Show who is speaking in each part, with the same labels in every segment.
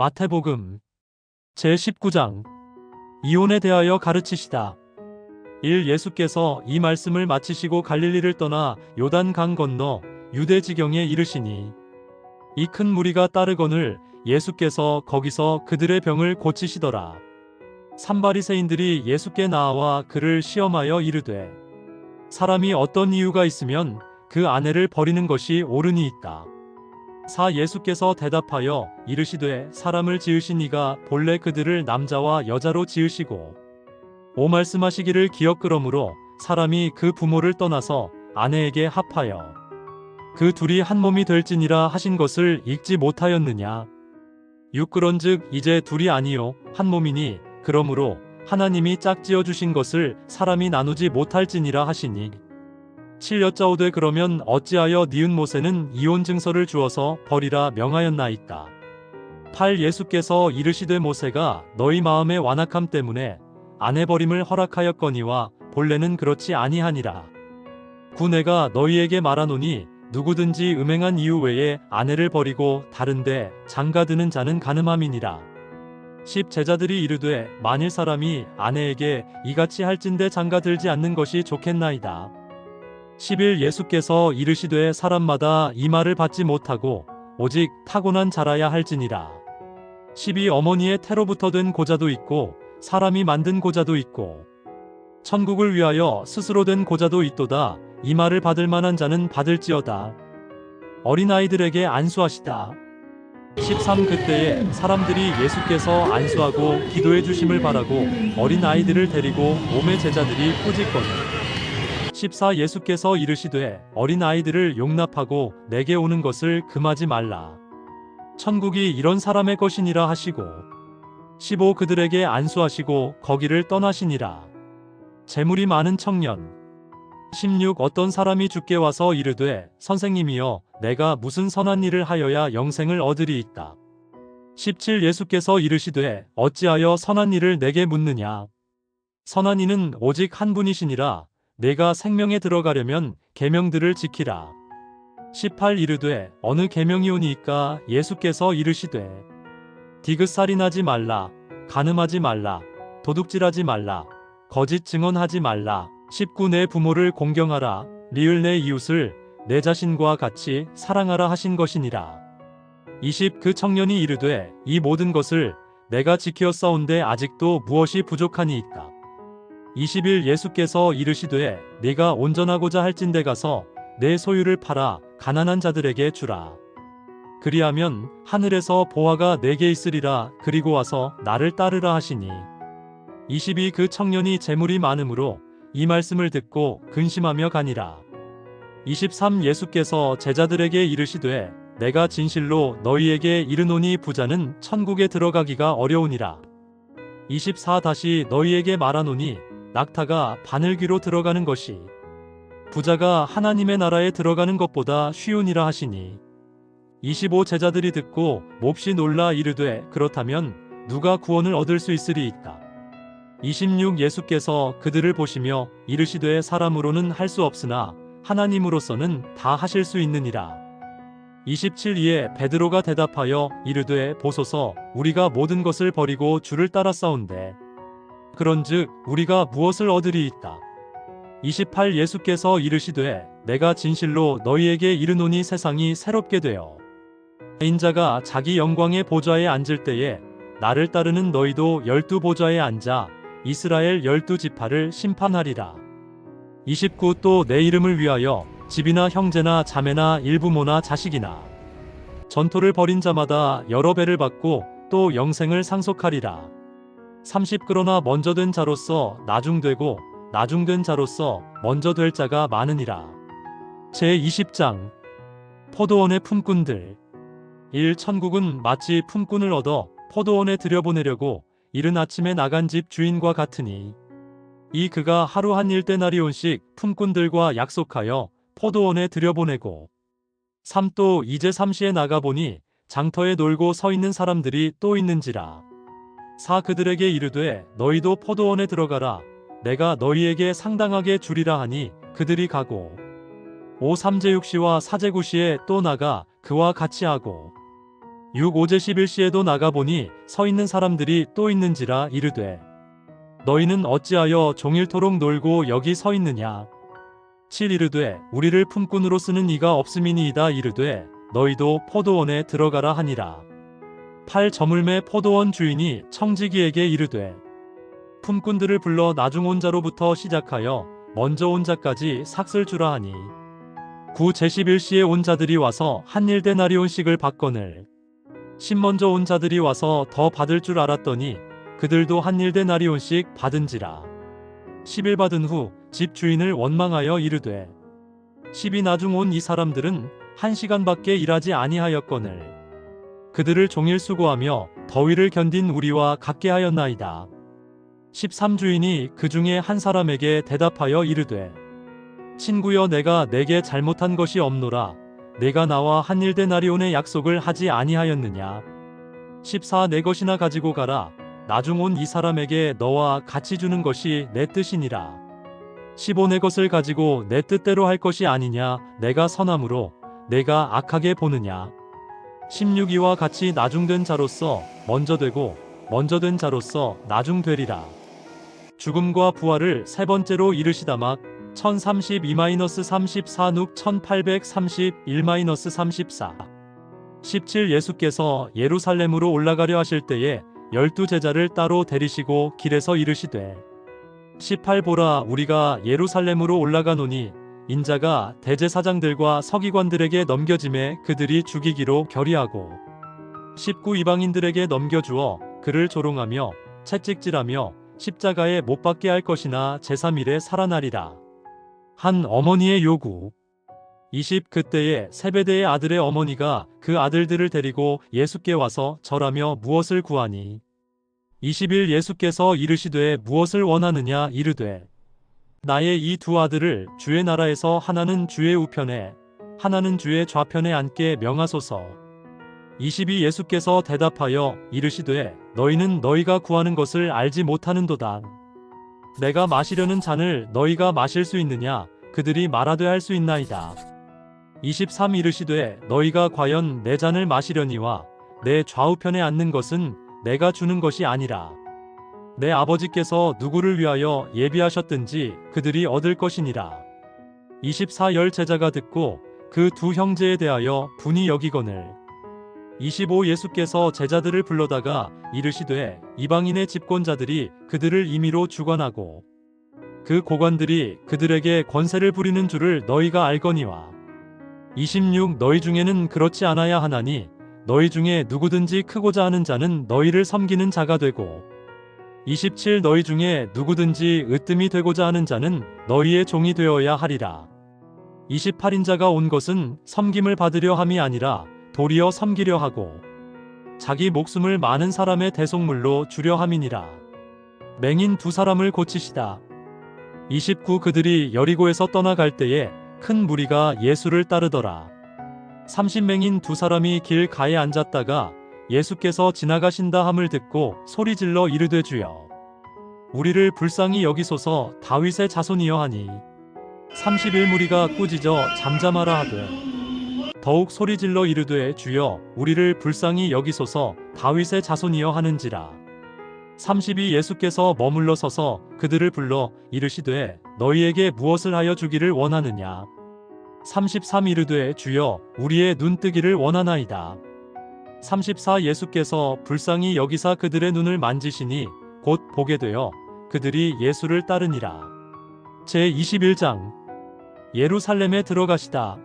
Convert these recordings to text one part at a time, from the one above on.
Speaker 1: 마태복음 제19장 이혼에 대하여 가르치시다. 1. 예수께서 이 말씀을 마치시고 갈릴리를 떠나 요단강 건너 유대 지경에 이르시니 이 큰 무리가 따르거늘 예수께서 거기서 그들의 병을 고치시더라. 삼바리새인들이 예수께 나와 그를 시험하여 이르되 사람이 어떤 이유가 있으면 그 아내를 버리는 것이 옳으니이까. 4. 예수께서 대답하여 이르시되 사람을 지으신 이가 본래 그들을 남자와 여자로 지으시고 5. 말씀하시기를 기억그러므로 사람이 그 부모를 떠나서 아내에게 합하여 그 둘이 한 몸이 될지니라 하신 것을 읽지 못하였느냐. 6. 그런즉 이제 둘이 아니요 한 몸이니 그러므로 하나님이 짝지어 주신 것을 사람이 나누지 못할지니라 하시니 7. 여짜오되 그러면 어찌하여 니은 모세는 이혼 증서를 주어서 버리라 명하였나이까. 8. 예수께서 이르시되 모세가 너희 마음의 완악함 때문에 아내 버림을 허락하였거니와 본래는 그렇지 아니하니라. 9. 내가 너희에게 말하노니 누구든지 음행한 이유 외에 아내를 버리고 다른데 장가드는 자는 간음함이니라. 10. 제자들이 이르되 만일 사람이 아내에게 이같이 할진대 장가들지 않는 것이 좋겠나이다. 11. 예수께서 이르시되 사람마다 이 말을 받지 못하고 오직 타고난 자라야 할지니라. 12. 어머니의 태로부터 된 고자도 있고 사람이 만든 고자도 있고 천국을 위하여 스스로 된 고자도 있도다. 이 말을 받을 만한 자는 받을지어다. 어린아이들에게 안수하시다. 13. 그때에 사람들이 예수께서 안수하고 기도해 주심을 바라고 어린아이들을 데리고 몸의 제자들이 꾸짖거늘 14. 예수께서 이르시되 어린아이들을 용납하고 내게 오는 것을 금하지 말라. 천국이 이런 사람의 것이니라 하시고 15. 그들에게 안수하시고 거기를 떠나시니라. 재물이 많은 청년 16. 어떤 사람이 주께 와서 이르되 선생님이여 내가 무슨 선한 일을 하여야 영생을 얻으리이까. 17. 예수께서 이르시되 어찌하여 선한 일을 내게 묻느냐. 선한 이는 오직 한 분이시니라. 내가 생명에 들어가려면 계명들을 지키라. 18. 이르되 어느 계명이오니이까. 예수께서 이르시되 디귿살인하지 말라, 간음하지 말라, 도둑질하지 말라, 거짓 증언하지 말라. 19. 내 부모를 공경하라. 리을 내 이웃을 내 자신과 같이 사랑하라 하신 것이니라. 20. 그 청년이 이르되 이 모든 것을 내가 지키었사온데 아직도 무엇이 부족하니이까. 21. 예수께서 이르시되 네가 온전하고자 할진대 가서 내 소유를 팔아 가난한 자들에게 주라. 그리하면 하늘에서 보화가 내게 있으리라. 그리고 와서 나를 따르라 하시니 22. 그 청년이 재물이 많음으로 이 말씀을 듣고 근심하며 가니라. 23. 예수께서 제자들에게 이르시되 내가 진실로 너희에게 이르노니 부자는 천국에 들어가기가 어려우니라. 24. 다시 너희에게 말하노니 낙타가 바늘귀로 들어가는 것이 부자가 하나님의 나라에 들어가는 것보다 쉬우니라 하시니 25. 제자들이 듣고 몹시 놀라 이르되 그렇다면 누가 구원을 얻을 수 있으리이까. 26. 예수께서 그들을 보시며 이르시되 사람으로는 할 수 없으나 하나님으로서는 다 하실 수 있느니라. 27. 이에 베드로가 대답하여 이르되 보소서 우리가 모든 것을 버리고 주를 따랐사온데 그런즉 우리가 무엇을 얻으리이까. 28. 예수께서 이르시되 내가 진실로 너희에게 이르노니 세상이 새롭게 되어 인자가 자기 영광의 보좌에 앉을 때에 나를 따르는 너희도 12 보좌에 앉아 이스라엘 12지파를 심판하리라. 29. 또 내 이름을 위하여 집이나 형제나 자매나 일부모나 자식이나 전토를 벌인 자마다 여러 배를 받고 또 영생을 상속하리라. 30. 그러나 먼저 된 자로서 나중되고 나중된 자로서 먼저 될 자가 많으니라. 제20장 포도원의 품꾼들 1. 천국은 마치 품꾼을 얻어 포도원에 들여보내려고 이른 아침에 나간 집 주인과 같으니 이 그가 하루 한 일데나리온씩 품꾼들과 약속하여 포도원에 들여보내고 3. 또 이제 삼시에 나가보니 장터에 놀고 서 있는 사람들이 또 있는지라. 4. 그들에게 이르되 너희도 포도원에 들어가라. 내가 너희에게 상당하게 주리라 하니 그들이 가고 5. 삼제육시와 사제구시에 또 나가 그와 같이 하고 6 오제 11시에도 나가보니 서 있는 사람들이 또 있는지라 이르되 너희는 어찌하여 종일토록 놀고 여기 서 있느냐. 7 이르되 우리를 품꾼으로 쓰는 이가 없음이니이다. 이르되 너희도 포도원에 들어가라 하니라. 8 저물매 포도원 주인이 청지기에게 이르되 품꾼들을 불러 나중 온 자로부터 시작하여 먼저 온 자까지 삭슬 주라 하니 9 제 11시에 온 자들이 와서 한 1데나리온씩을 받거늘 10 먼저 온 자들이 와서 더 받을 줄 알았더니 그들도 한 1데나리온씩 받은지라. 10일 받은 후 집 주인을 원망하여 이르되 10이 나중 온 이 사람들은 1시간밖에 일하지 아니하였거늘 그들을 종일 수고하며 더위를 견딘 우리와 같게 하였나이다. 13 주인이 그 중에 한 사람에게 대답하여 이르되 친구여 내가 내게 잘못한 것이 없노라. 내가 나와 한 1데나리온의 약속을 하지 아니하였느냐. 14 내 것이나 가지고 가라. 나중 온 이 사람에게 너와 같이 주는 것이 내 뜻이니라. 15 내 것을 가지고 내 뜻대로 할 것이 아니냐. 내가 선함으로 내가 악하게 보느냐. 16 이와 같이 나중된 자로서 먼저 되고 먼저 된 자로서 나중 되리라. 죽음과 부활을 세 번째로 이르시다 막 1032-34 눅 1831-34 17 예수께서 예루살렘으로 올라가려 하실 때에 12 제자를 따로 데리시고 길에서 이르시되 18 보라 우리가 예루살렘으로 올라가노니 인자가 대제사장들과 서기관들에게 넘겨짐에 그들이 죽이기로 결의하고 19 이방인들에게 넘겨주어 그를 조롱하며 채찍질하며 십자가에 못 박게 할 것이나 제3일에 살아나리라. 한 어머니의 요구. 20 그때에 세베대의 아들의 어머니가 그 아들들을 데리고 예수께 와서 절하며 무엇을 구하니 21 예수께서 이르시되 무엇을 원하느냐 이르되 나의 이 두 아들을 주의 나라에서 하나는 주의 우편에 하나는 주의 좌편에 앉게 명하소서. 22 예수께서 대답하여 이르시되 너희는 너희가 구하는 것을 알지 못하는도다. 내가 마시려는 잔을 너희가 마실 수 있느냐. 그들이 말하되 할 수 있나이다. 23 이르시되 너희가 과연 내 잔을 마시려니와 내 좌우편에 앉는 것은 내가 주는 것이 아니라 내 아버지께서 누구를 위하여 예비하셨든지 그들이 얻을 것이니라. 24 열 제자가 듣고 그 두 형제에 대하여 분이 여기거늘 25 예수께서 제자들을 불러다가 이르시되 이방인의 집권자들이 그들을 임의로 주관하고 그 고관들이 그들에게 권세를 부리는 줄을 너희가 알거니와 26 너희 중에는 그렇지 않아야 하나니 너희 중에 누구든지 크고자 하는 자는 너희를 섬기는 자가 되고 27 너희 중에 누구든지 으뜸이 되고자 하는 자는 너희의 종이 되어야 하리라. 28 인자가 온 것은 섬김을 받으려 함이 아니라 도리어 섬기려 하고 자기 목숨을 많은 사람의 대속물로 주려 함이니라. 맹인 두 사람을 고치시다. 29 그들이 여리고에서 떠나갈 때에 큰 무리가 예수를 따르더라. 30 맹인 두 사람이 길 가에 앉았다가 예수께서 지나가신다 함을 듣고 소리질러 이르되 주여 우리를 불쌍히 여기소서 다윗의 자손이여 하니 31 무리가 꾸짖어 잠잠하라 하되 더욱 소리질러 이르되 주여 우리를 불쌍히 여기소서 다윗의 자손이여 하는지라. 32 예수께서 머물러 서서 그들을 불러 이르시되 너희에게 무엇을 하여 주기를 원하느냐. 33 이르되 주여 우리의 눈 뜨기를 원하나이다. 34 예수께서 불쌍히 여기사 그들의 눈을 만지시니 곧 보게 되어 그들이 예수를 따르니라. 제 21장 예루살렘에 들어가시다.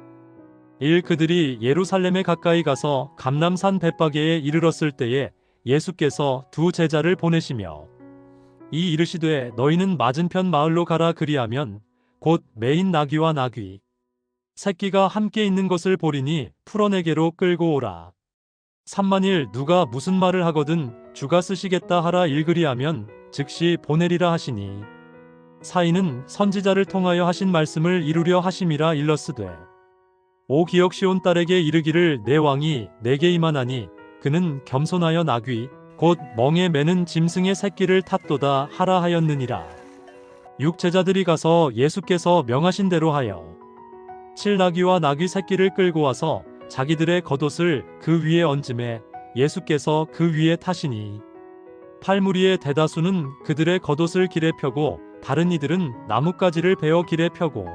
Speaker 1: 1 그들이 예루살렘에 가까이 가서 감람산 벳바게에 이르렀을 때에 예수께서 두 제자를 보내시며 이 이르시되 너희는 맞은편 마을로 가라. 그리하면 곧 매인 나귀와 나귀 새끼가 함께 있는 것을 보리니 풀어내게로 끌고 오라. 3만일 누가 무슨 말을 하거든 주가 쓰시겠다 하라. 읽으리하면 즉시 보내리라 하시니 사인은 선지자를 통하여 하신 말씀을 이루려 하심이라. 일러스되 오 기역시온 딸에게 이르기를 내 왕이 내게 임하나니 그는 겸손하여 나귀 곧 멍에 매는 짐승의 새끼를 탔도다 하라 하였느니라. 6 제자들이 가서 예수께서 명하신 대로 하여 7 나귀와 나귀 새끼를 끌고 와서 자기들의 겉옷을 그 위에 얹음에 예수께서 그 위에 타시니 팔무리의 대다수는 그들의 겉옷을 길에 펴고 다른 이들은 나뭇가지를 베어 길에 펴고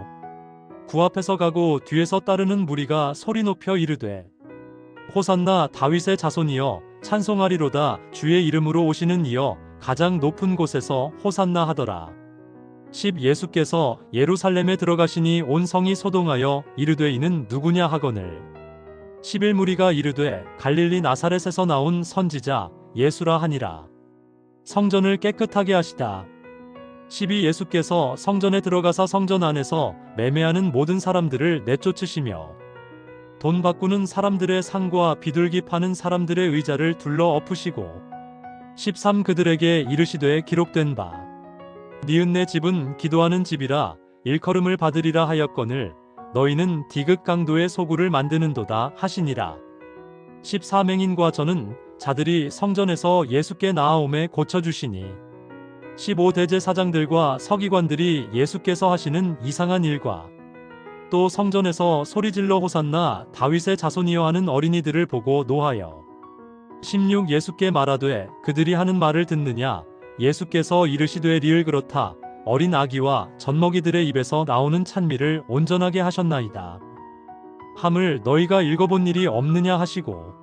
Speaker 1: 구 앞에서 가고 뒤에서 따르는 무리가 소리 높여 이르되 호산나 다윗의 자손이여 찬송하리로다 주의 이름으로 오시는 이여 가장 높은 곳에서 호산나 하더라. 10 예수께서 예루살렘에 들어가시니 온 성이 소동하여 이르되 이는 누구냐 하거늘 11 무리가 이르되 갈릴리 나사렛에서 나온 선지자 예수라 하니라. 성전을 깨끗하게 하시다. 12 예수께서 성전에 들어가사 성전 안에서 매매하는 모든 사람들을 내쫓으시며 돈 바꾸는 사람들의 상과 비둘기 파는 사람들의 의자를 둘러 엎으시고 13 그들에게 이르시되 기록된 바 니은네 집은 기도하는 집이라 일컬음을 받으리라 하였거늘 너희는 디귿 강도의 소굴을 만드는도다 하시니라. 14 맹인과 저는 자들이 성전에서 예수께 나아오매 고쳐주시니 15 대제사장들과 서기관들이 예수께서 하시는 이상한 일과 또 성전에서 소리질러 호산나 다윗의 자손이여 하는 어린이들을 보고 노하여 16 예수께 말하되 그들이 하는 말을 듣느냐 예수께서 이르시되 리을 그렇다 어린 아기와 젖먹이들의 입에서 나오는 찬미를 온전하게 하셨나이다 함을 너희가 읽어본 일이 없느냐 하시고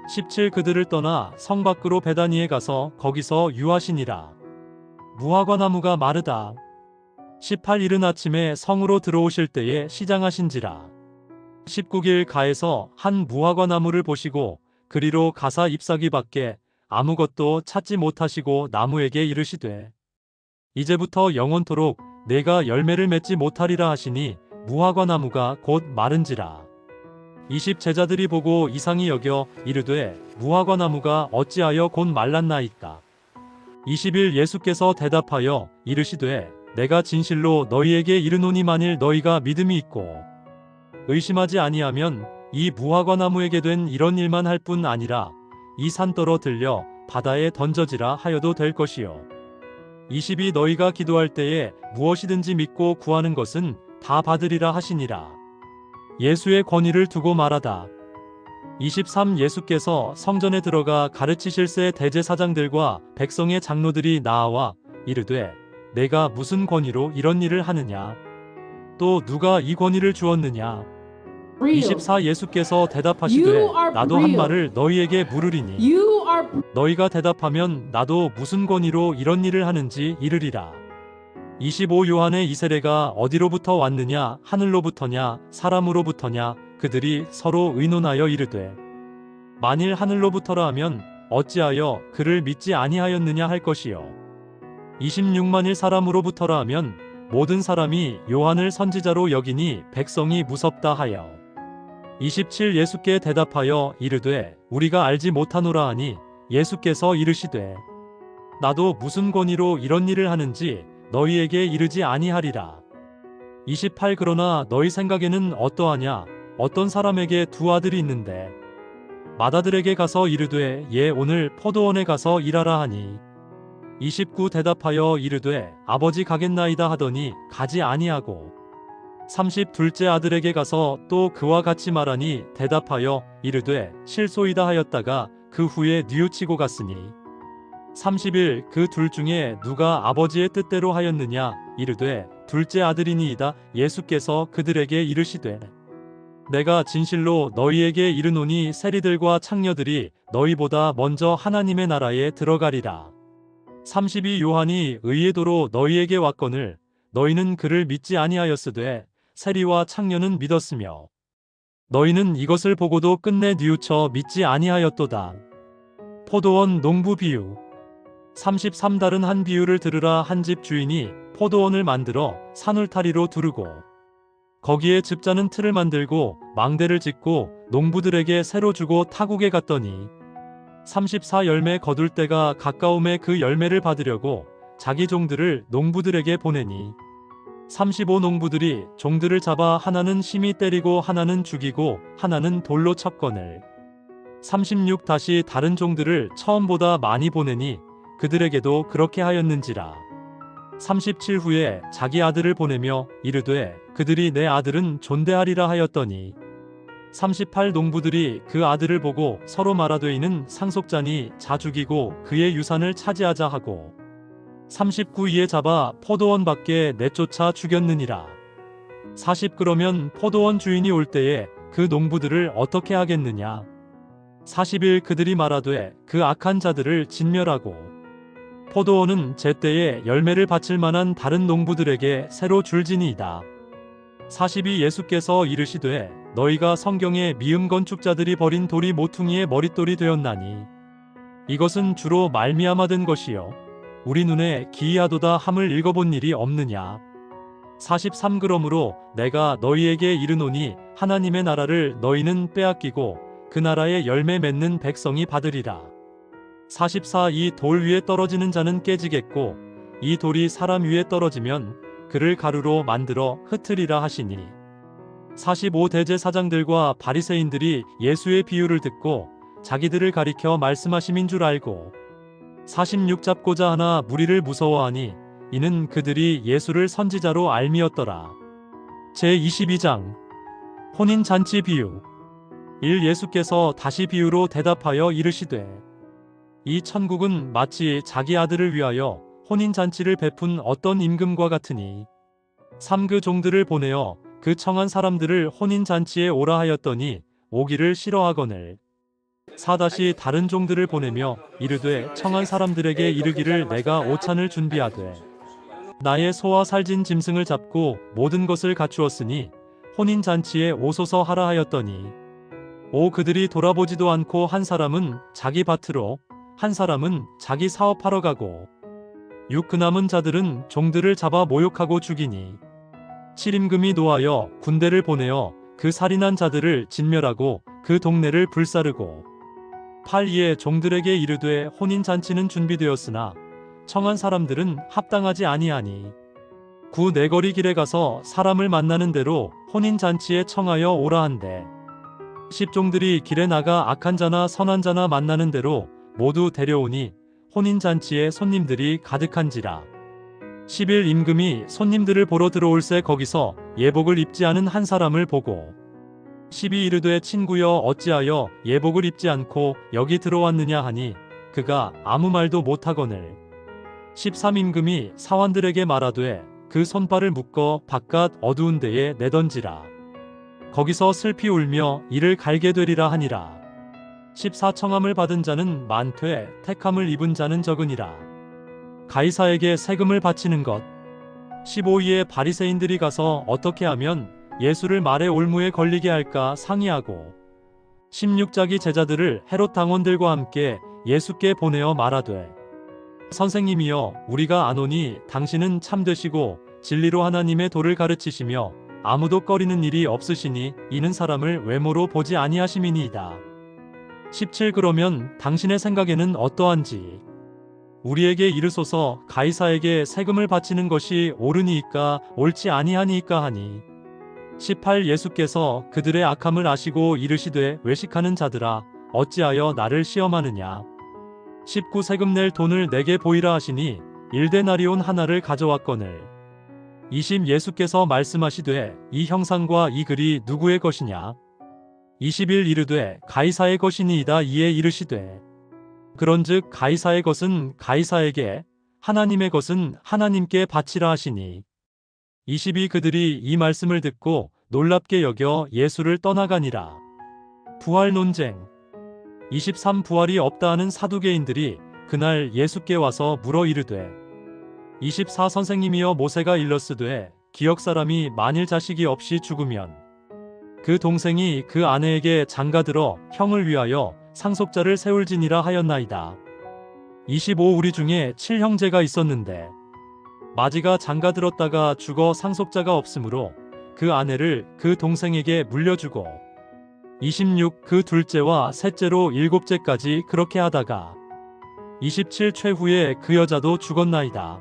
Speaker 1: 17 그들을 떠나 성 밖으로 베다니에 가서 거기서 유하시니라. 무화과 나무가 마르다. 18 이른 아침에 성으로 들어오실 때에 시장하신지라. 19길 가에서 한 무화과 나무를 보시고 그리로 가사 잎사귀 밖에 아무것도 찾지 못하시고 나무에게 이르시되 이제부터 영원토록 내가 열매를 맺지 못하리라 하시니 무화과 나무가 곧 마른지라. 20 제자들이 보고 이상히 여겨 이르되 무화과 나무가 어찌하여 곧 말랐나이까. 21 예수께서 대답하여 이르시되 내가 진실로 너희에게 이르노니 만일 너희가 믿음이 있고 의심하지 아니하면 이 무화과 나무에게 된 이런 일만 할 뿐 아니라 이 산더러 들려 바다에 던져지라 하여도 될 것이요. 22 너희가 기도할 때에 무엇이든지 믿고 구하는 것은 다 받으리라 하시니라. 예수의 권위를 두고 말하다. 23 예수께서 성전에 들어가 가르치실새 대제사장들과 백성의 장로들이 나아와 이르되 내가 무슨 권위로 이런 일을 하느냐 또 누가 이 권위를 주었느냐 24 예수께서 대답하시되 나도 한 말을 너희에게 물으리니 너희가 대답하면 나도 무슨 권위로 이런 일을 하는지 이르리라. 25 요한의 이 세례가 어디로부터 왔느냐 하늘로부터냐 사람으로부터냐 그들이 서로 의논하여 이르되 만일 하늘로부터라 하면 어찌하여 그를 믿지 아니하였느냐 할 것이요 26만일 사람으로부터라 하면 모든 사람이 요한을 선지자로 여기니 백성이 무섭다 하여 27 예수께 대답하여 이르되 우리가 알지 못하노라 하니 예수께서 이르시되 나도 무슨 권위로 이런 일을 하는지 너희에게 이르지 아니하리라. 28 그러나 너희 생각에는 어떠하냐 어떤 사람에게 두 아들이 있는데 맏아들에게 가서 이르되 얘 오늘 포도원에 가서 일하라 하니 29 대답하여 이르되 아버지 가겠나이다 하더니 가지 아니하고 30 둘째 아들에게 가서 또 그와 같이 말하니 대답하여 이르되 실소이다 하였다가 그 후에 뉘우치고 갔으니 31 그 둘 중에 누가 아버지의 뜻대로 하였느냐 이르되 둘째 아들이니이다. 예수께서 그들에게 이르시되 내가 진실로 너희에게 이르노니 세리들과 창녀들이 너희보다 먼저 하나님의 나라에 들어가리라. 32 요한이 의의 도로 너희에게 왔거늘 너희는 그를 믿지 아니하였으되 세리와 창녀는 믿었으며 너희는 이것을 보고도 끝내 뉘우쳐 믿지 아니하였도다. 포도원 농부 비유 33 다른 한 비유를 들으라. 한 집 주인이 포도원을 만들어 산울타리로 두르고 거기에 즙자는 틀을 만들고 망대를 짓고 농부들에게 새로 주고 타국에 갔더니 34 열매 거둘 때가 가까움에 그 열매를 받으려고 자기 종들을 농부들에게 보내니 35 농부들이 종들을 잡아 하나는 심히 때리고 하나는 죽이고 하나는 돌로 쳤거늘 36 다시 다른 종들을 처음보다 많이 보내니 그들에게도 그렇게 하였는지라. 37 후에 자기 아들을 보내며 이르되 그들이 내 아들은 존대하리라 하였더니 38 농부들이 그 아들을 보고 서로 말하되 이는 상속자니 자 죽이고 그의 유산을 차지하자 하고 39 이에 잡아 포도원 밖에 내쫓아 죽였느니라. 40 그러면 포도원 주인이 올 때에 그 농부들을 어떻게 하겠느냐. 41 그들이 말하되 그 악한 자들을 진멸하고 포도원은 제때에 열매를 바칠 만한 다른 농부들에게 새로 줄지니이다. 42 예수께서 이르시되 너희가 성경에 미음 건축자들이 버린 돌이 모퉁이의 머릿돌이 되었나니 이것은 주로 말미암아 된 것이요 우리 눈에 기이하도다 함을 읽어본 일이 없느냐. 43 그러므로 내가 너희에게 이르노니 하나님의 나라를 너희는 빼앗기고 그 나라의 열매 맺는 백성이 받으리라. 44 이 돌 위에 떨어지는 자는 깨지겠고 이 돌이 사람 위에 떨어지면 그를 가루로 만들어 흩으리라 하시니 45 대제사장들과 바리새인들이 예수의 비유를 듣고 자기들을 가리켜 말씀하심인 줄 알고 46 잡고자 하나 무리를 무서워하니 이는 그들이 예수를 선지자로 알미었더라. 제22장 혼인잔치 비유 1 예수께서 다시 비유로 대답하여 이르시되 이 천국은 마치 자기 아들을 위하여 혼인잔치를 베푼 어떤 임금과 같으니 3 그 종들을 보내어 그 청한 사람들을 혼인잔치에 오라 하였더니 오기를 싫어하거늘 4 다시 다른 종들을 보내며 이르되 청한 사람들에게 이르기를 내가 오찬을 준비하되 나의 소와 살진 짐승을 잡고 모든 것을 갖추었으니 혼인잔치에 오소서 하라 하였더니 5 그들이 돌아보지도 않고 한 사람은 자기 밭으로 한 사람은 자기 사업하러 가고 6 그 남은 자들은 종들을 잡아 모욕하고 죽이니 7 임금이 노하여 군대를 보내어 그 살인한 자들을 진멸하고 그 동네를 불사르고 8 이에 종들에게 이르되 혼인잔치는 준비되었으나 청한 사람들은 합당하지 아니하니 9 내거리 길에 가서 사람을 만나는 대로 혼인잔치에 청하여 오라 한대 10 종들이 길에 나가 악한 자나 선한 자나 만나는 대로 모두 데려오니 혼인잔치에 손님들이 가득한지라 11 임금이 손님들을 보러 들어올새 거기서 예복을 입지 않은 한 사람을 보고 12 이르되 친구여 어찌하여 예복을 입지 않고 여기 들어왔느냐 하니 그가 아무 말도 못하거늘 13 임금이 사환들에게 말하되 그 손발을 묶어 바깥 어두운 데에 내던지라 거기서 슬피 울며 이를 갈게 되리라 하니라 14 청함을 받은 자는 많되 택함을 입은 자는 적으니라 가이사에게 세금을 바치는 것 15 바리새인들이 가서 어떻게 하면 예수를 말의 올무에 걸리게 할까 상의하고 16 자기 제자들을 헤롯 당원들과 함께 예수께 보내어 말하되 선생님이여 우리가 아노니 당신은 참되시고 진리로 하나님의 도를 가르치시며 아무도 꺼리는 일이 없으시니 이는 사람을 외모로 보지 아니하심이니이다. 17 그러면 당신의 생각에는 어떠한지 우리에게 이르소서 가이사에게 세금을 바치는 것이 옳으니이까 옳지 아니하니이까 하니 18 예수께서 그들의 악함을 아시고 이르시되 외식하는 자들아 어찌하여 나를 시험하느냐 19 세금 낼 돈을 내게 보이라 하시니 1데나리온 하나를 가져왔거늘 20 예수께서 말씀하시되 이 형상과 이 글이 누구의 것이냐 21 이르되 가이사의 것이니이다 이에 이르시되 그런즉 가이사의 것은 가이사에게 하나님의 것은 하나님께 바치라 하시니 22 그들이 이 말씀을 듣고 놀랍게 여겨 예수를 떠나가니라. 부활 논쟁 23 부활이 없다 하는 사두개인들이 그날 예수께 와서 물어 이르되 24 선생님이여 모세가 일렀으되 기역 사람이 만일 자식이 없이 죽으면 그 동생이 그 아내에게 장가들어 형을 위하여 상속자를 세울지니라 하였나이다. 25 우리 중에 7형제가 있었는데 마지가 장가들었다가 죽어 상속자가 없으므로 그 아내를 그 동생에게 물려주고 26 그 둘째와 셋째로 일곱째까지 그렇게 하다가 27 최후에 그 여자도 죽었나이다.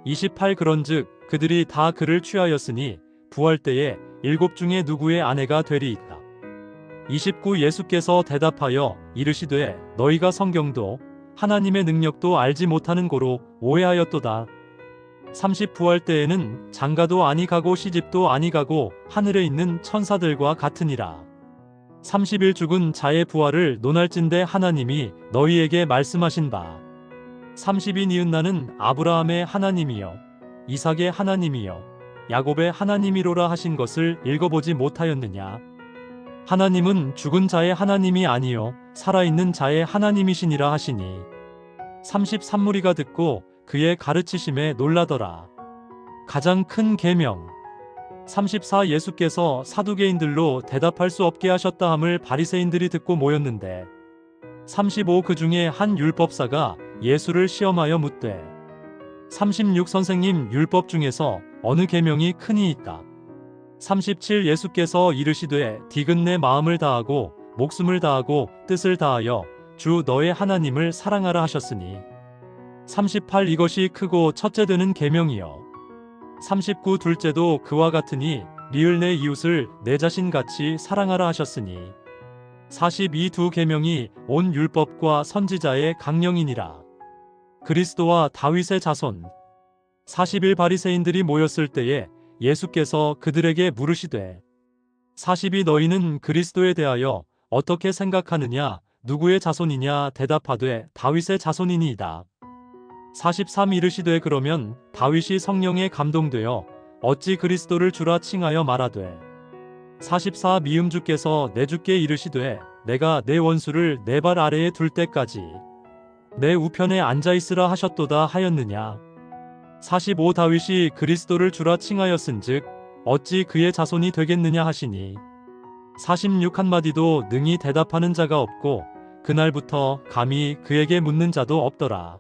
Speaker 1: 28 그런즉 그들이 다 그를 취하였으니 부활 때에 7 중에 누구의 아내가 되리이다. 29 예수께서 대답하여 이르시되 너희가 성경도 하나님의 능력도 알지 못하는 고로 오해하였도다. 30 부활 때에는 장가도 아니 가고 시집도 아니 가고 하늘에 있는 천사들과 같으니라. 30일 죽은 자의 부활을 논할진대 하나님이 너희에게 말씀하신 바 30이 니은 나는 아브라함의 하나님이여 이삭의 하나님이여 야곱의 하나님이로라 하신 것을 읽어보지 못하였느냐. 하나님은 죽은 자의 하나님이 아니요 살아있는 자의 하나님이시니라 하시니 33무리가 듣고 그의 가르치심에 놀라더라. 가장 큰 계명 34 예수께서 사두개인들로 대답할 수 없게 하셨다 함을 바리새인들이 듣고 모였는데 35 그 중에 한 율법사가 예수를 시험하여 묻되 36 선생님 율법 중에서 어느 계명이 크니 있다. 37 예수께서 이르시되 디귿 내 마음을 다하고 목숨을 다하고 뜻을 다하여 주 너의 하나님을 사랑하라 하셨으니 38 이것이 크고 첫째 되는 계명이요 39 둘째도 그와 같으니 리을 내 이웃을 내 자신같이 사랑하라 하셨으니 42 두 계명이 온 율법과 선지자의 강령이니라. 그리스도와 다윗의 자손 41 바리새인들이 모였을 때에 예수께서 그들에게 물으시되 42 너희는 그리스도에 대하여 어떻게 생각하느냐 누구의 자손이냐 대답하되 다윗의 자손이니이다. 43 이르시되 그러면 다윗이 성령에 감동되어 어찌 그리스도를 주라 칭하여 말하되 44 미음 주께서 내 주께 이르시되 내가 내 원수를 내 발 아래에 둘 때까지 내 우편에 앉아 있으라 하셨도다 하였느냐. 45 다윗이 그리스도를 주라 칭하였은즉 어찌 그의 자손이 되겠느냐 하시니 46 한마디도 능히 대답하는 자가 없고 그날부터 감히 그에게 묻는 자도 없더라.